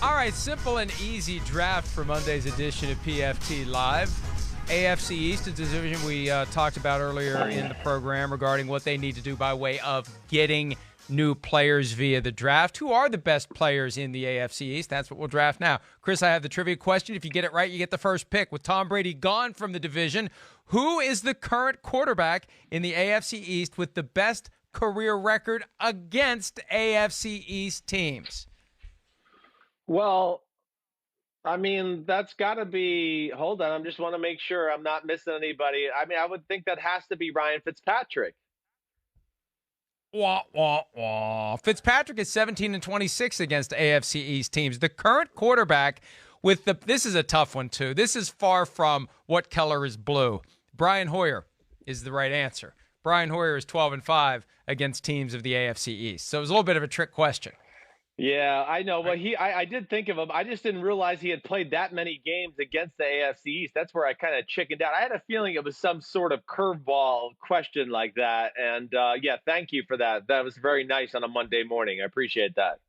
All right, simple and easy draft for Monday's edition of PFT Live. AFC East is a division we talked about earlier in the program regarding what they need to do by way of getting new players via the draft. Who are the best players in the AFC East? That's what we'll draft now. Chris, I have the trivia question. If you get it right, you get the first pick. With Tom Brady gone from the division, who is the current quarterback in the AFC East with the best career record against AFC East teams? Well, I mean, that's got to be. Hold on, I just want to make sure I'm not missing anybody. I mean, I would think that has to be Ryan Fitzpatrick. Wah, wah, wah. Fitzpatrick is 17-26 against AFC East teams. The current quarterback with this is a tough one too. This is far from what color is blue. Brian Hoyer is the right answer. Brian Hoyer is 12-5 against teams of the AFC East. So it was a little bit of a trick question. Yeah, I know. Well, I did think of him. I just didn't realize he had played that many games against the AFC East. That's where I kind of chickened out. I had a feeling it was some sort of curveball question like that. And yeah, thank you for that. That was very nice on a Monday morning. I appreciate that.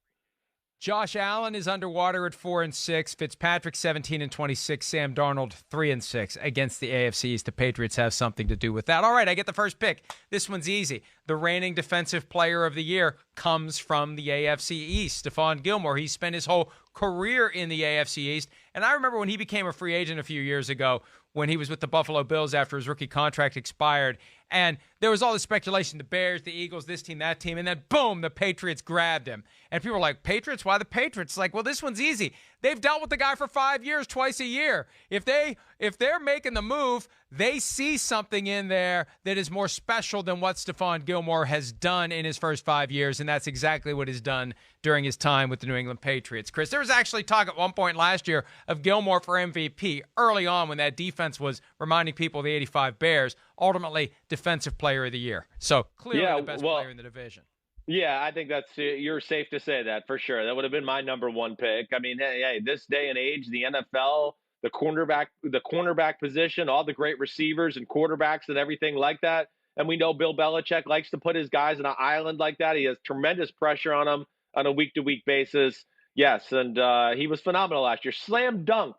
Josh Allen is underwater at 4-6. Fitzpatrick 17-26. Sam Darnold 3-6 against the AFC East. The Patriots have something to do with that. All right, I get the first pick. This one's easy. The reigning defensive player of the year comes from the AFC East. Stephon Gilmore. He spent his whole career in the AFC East. And I remember when he became a free agent a few years ago, when he was with the Buffalo Bills after his rookie contract expired. And there was all this speculation, the Bears, the Eagles, this team, that team, and then boom, the Patriots grabbed him. And people were like, Patriots? Why the Patriots? Like, well, this one's easy. They've dealt with the guy for 5 years, twice a year. If they're making the move, they see something in there that is more special than what Stephon Gilmore has done in his first 5 years, and that's exactly what he's done during his time with the New England Patriots. Chris, there was actually talk at one point last year of Gilmore for MVP early on when that defense was reminding people of the 85 Bears, ultimately Defensive Player of the Year. So clearly the best player in the division. Yeah, I think you're safe to say that for sure. That would have been my number one pick. I mean, hey, this day and age, the NFL, the cornerback position, all the great receivers and quarterbacks and everything like that. And we know Bill Belichick likes to put his guys on an island like that. He has tremendous pressure on them on a week-to-week basis. Yes, and he was phenomenal last year. Slam dunk,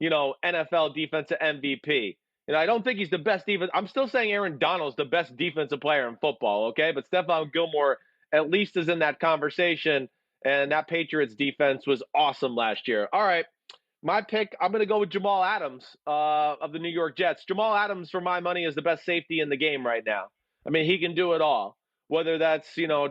NFL defensive MVP. I don't think he's the best defense. I'm still saying Aaron Donald's the best defensive player in football, okay? But Stephon Gilmore at least is in that conversation, and that Patriots defense was awesome last year. All right, my pick, I'm going to go with Jamal Adams of the New York Jets. Jamal Adams, for my money, is the best safety in the game right now. I mean, he can do it all, whether that's,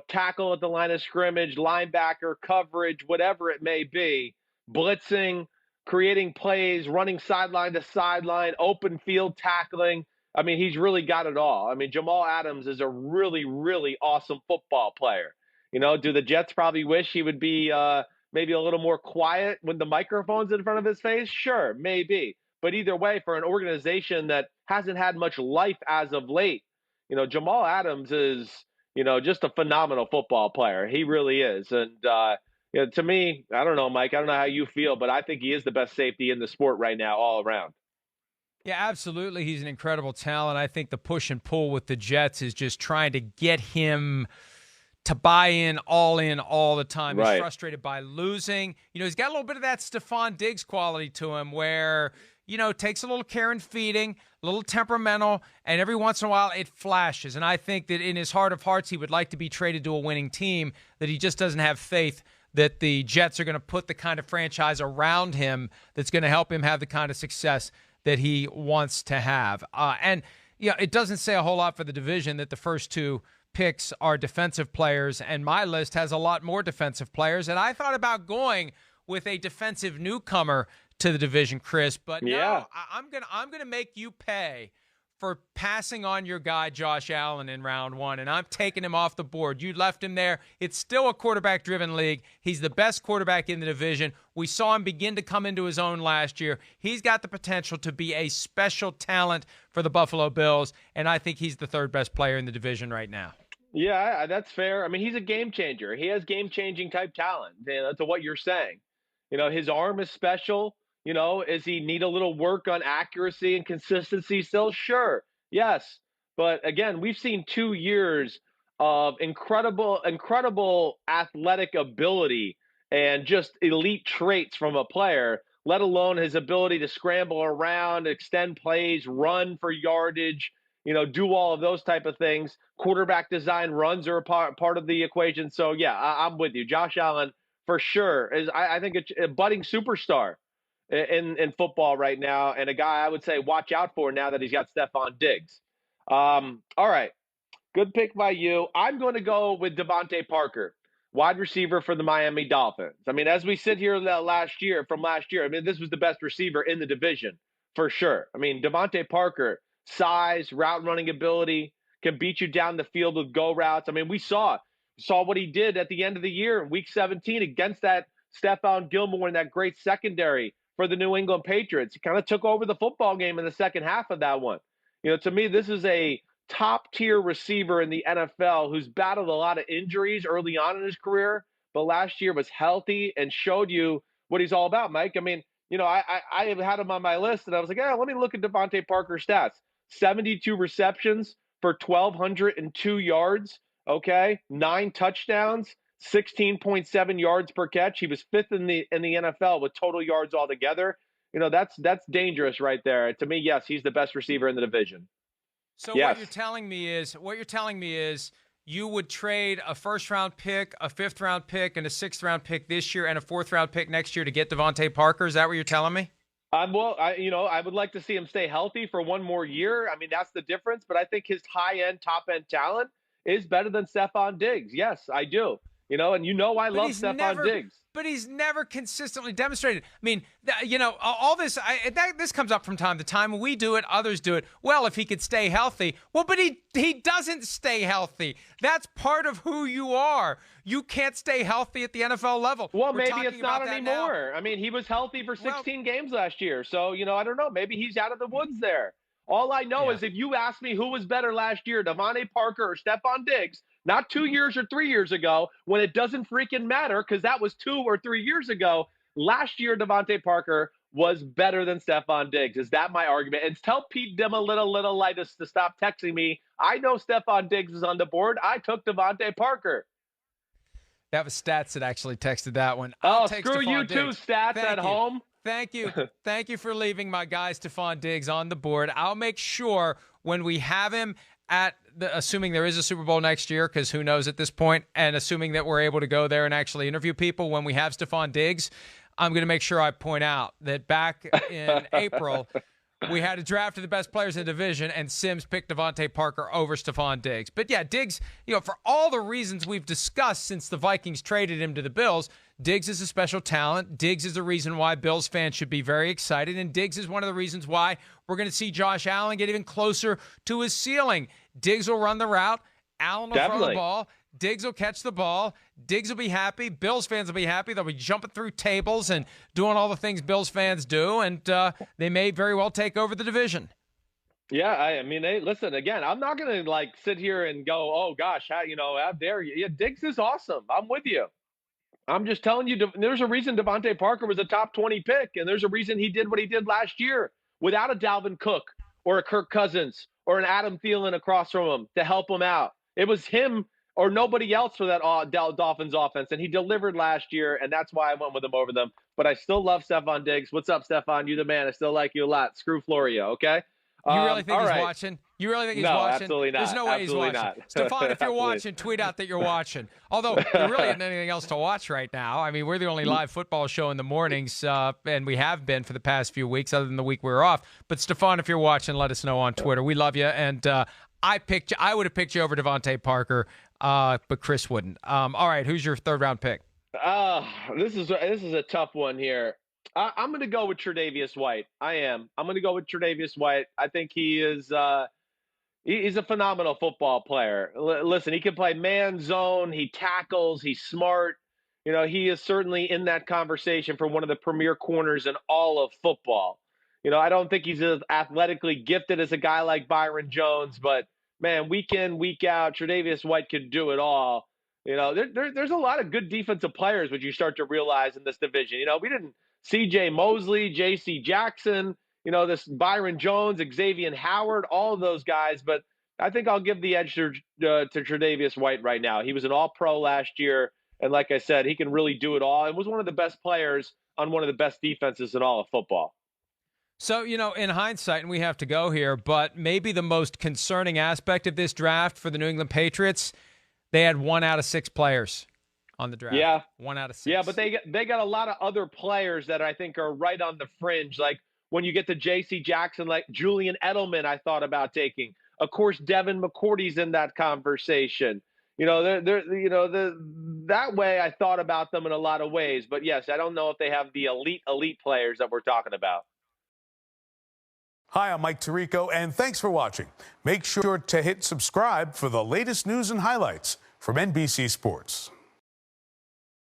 tackle at the line of scrimmage, linebacker, coverage, whatever it may be, blitzing, creating plays, running sideline to sideline, open field tackling. I mean, he's really got it all. I mean, Jamal Adams is a really, really awesome football player. Do the Jets probably wish he would be maybe a little more quiet when the microphone's in front of his face? Sure, maybe. But either way, for an organization that hasn't had much life as of late, Jamal Adams is, just a phenomenal football player. He really is. And, to me, I don't know, Mike, I don't know how you feel, but I think he is the best safety in the sport right now all around. Yeah, absolutely. He's an incredible talent. I think the push and pull with the Jets is just trying to get him to buy in all the time. Right. He's frustrated by losing. He's got a little bit of that Stephon Diggs quality to him where, takes a little care and feeding, a little temperamental, and every once in a while it flashes. And I think that in his heart of hearts, he would like to be traded to a winning team, that he just doesn't have faith that the Jets are going to put the kind of franchise around him that's going to help him have the kind of success that he wants to have. And it doesn't say a whole lot for the division that the first two picks are defensive players, and my list has a lot more defensive players. And I thought about going with a defensive newcomer to the division, Chris, but yeah. No, I'm gonna make you pay for passing on your guy Josh Allen in round one, and I'm taking him off the board. You left him there. It's still a quarterback-driven league. He's the best quarterback in the division. We saw him begin to come into his own last year. He's got the potential to be a special talent for the Buffalo Bills, and I think he's the third best player in the division right now. Yeah, that's fair. I mean, he's a game changer. He has game-changing type talent, to what you're saying. His arm is special. Does he need a little work on accuracy and consistency still? Sure. Yes. But again, we've seen 2 years of incredible athletic ability and just elite traits from a player, let alone his ability to scramble around, extend plays, run for yardage, do all of those type of things. Quarterback design runs are a part of the equation. So, yeah, I'm with you. Josh Allen, for sure, is I think a budding superstar in football right now, and a guy I would say watch out for now that he's got Stephon Diggs. All right. Good pick by you. I'm going to go with Devontae Parker, wide receiver for the Miami Dolphins. I mean, as we sit here last year, I mean, this was the best receiver in the division for sure. I mean, Devontae Parker, size, route running ability, can beat you down the field with go routes. I mean, we saw what he did at the end of the year in Week 17 against that Stephon Gilmore and that great secondary for the New England Patriots. He kind of took over the football game in the second half of that one. To me, this is a top-tier receiver in the NFL who's battled a lot of injuries early on in his career, but last year was healthy and showed you what he's all about, Mike. I mean, I have had him on my list, and I was like, let me look at Devontae Parker's stats. 72 receptions for 1,202 yards, okay? 9 touchdowns, 16.7 yards per catch. He was 5th in the NFL with total yards altogether. That's dangerous right there. To me, yes, he's the best receiver in the division. So yes. What you're telling me is you would trade a first-round pick, a fifth-round pick, and a sixth-round pick this year, and a fourth-round pick next year to get Devontae Parker. Is that what you're telling me? I would like to see him stay healthy for one more year. I mean, that's the difference. But I think his high-end, top-end talent is better than Stephon Diggs. Yes, I do. I love Stephon Diggs. But he's never consistently demonstrated. I mean, all this, this comes up from time to time. When we do it, others do it. Well, if he could stay healthy. Well, but he doesn't stay healthy. That's part of who you are. You can't stay healthy at the NFL level. Well, maybe it's not anymore. I mean, he was healthy for 16 games last year. So, I don't know. Maybe he's out of the woods there. All I know is if you ask me who was better last year, Devontae Parker or Stephon Diggs, not 2 years or 3 years ago, when it doesn't freaking matter because that was 2 or 3 years ago. Last year, Devontae Parker was better than Stephon Diggs. Is that my argument? And tell Pete Demolitolitis to stop texting me. I know Stephon Diggs is on the board. I took Devontae Parker. That was Stats that actually texted that one. Screw you too, Stats at home. Thank you. Thank you for leaving my guy Stephon Diggs on the board. I'll make sure when we have him assuming there is a Super Bowl next year, because who knows at this point, and assuming that we're able to go there and actually interview people when we have Stephon Diggs, I'm going to make sure I point out that back in April, we had a draft of the best players in the division, and Simms picked Devontae Parker over Stephon Diggs. But yeah, Diggs, for all the reasons we've discussed since the Vikings traded him to the Bills, Diggs is a special talent. Diggs is the reason why Bills fans should be very excited, and Diggs is one of the reasons why we're going to see Josh Allen get even closer to his ceiling. Diggs will run the route. Allen will throw the ball. Diggs will catch the ball. Diggs will be happy. Bills fans will be happy. They'll be jumping through tables and doing all the things Bills fans do, and they may very well take over the division. Yeah, I mean, hey, listen, again, I'm not going to sit here and go, oh gosh, out there. Yeah, Diggs is awesome. I'm with you. I'm just telling you, there's a reason Devontae Parker was a top 20 pick, and there's a reason he did what he did last year without a Dalvin Cook or a Kirk Cousins or an Adam Thielen across from him to help him out. It was him or nobody else for that Dolphins offense, and he delivered last year, and that's why I went with him over them. But I still love Stephon Diggs. What's up, Stephon? You the man. I still like you a lot. Screw Florio, okay? You really think he's watching? You really think he's watching? No, absolutely not. There's no way he's watching. Stephon, if you're watching, tweet out that you're watching. Although there really isn't anything else to watch right now. I mean, we're the only live football show in the mornings, and we have been for the past few weeks, other than the week we were off. But Stephon, if you're watching, let us know on Twitter. We love you, and I would have picked you over Devontae Parker, but Chris wouldn't. All right, who's your third-round pick? This is a tough one here. I'm going to go with Tre'Davious White. I am. I'm going to go with Tre'Davious White. I think he is he's a phenomenal football player. Listen, he can play man zone. He tackles. He's smart. He is certainly in that conversation for one of the premier corners in all of football. I don't think he's as athletically gifted as a guy like Byron Jones, but man, week in, week out, Tre'Davious White could do it all. There's a lot of good defensive players, which you start to realize in this division. We didn't C.J. Mosley, J.C. Jackson, this Byron Jones, Xavier Howard, all of those guys. But I think I'll give the edge to Tre'Davious White right now. He was an all-pro last year. And like I said, he can really do it all and was one of the best players on one of the best defenses in all of football. So, in hindsight, and we have to go here, but maybe the most concerning aspect of this draft for the New England Patriots, they had 1 out of 6 players on the draft. Yeah. 1 out of 6. Yeah, but they got a lot of other players that I think are right on the fringe. Like when you get to J.C. Jackson, like Julian Edelman, I thought about taking. Of course, Devin McCourty's in that conversation. That way I thought about them in a lot of ways. But yes, I don't know if they have the elite players that we're talking about. Hi, I'm Mike Tirico, and thanks for watching. Make sure to hit subscribe for the latest news and highlights from NBC Sports.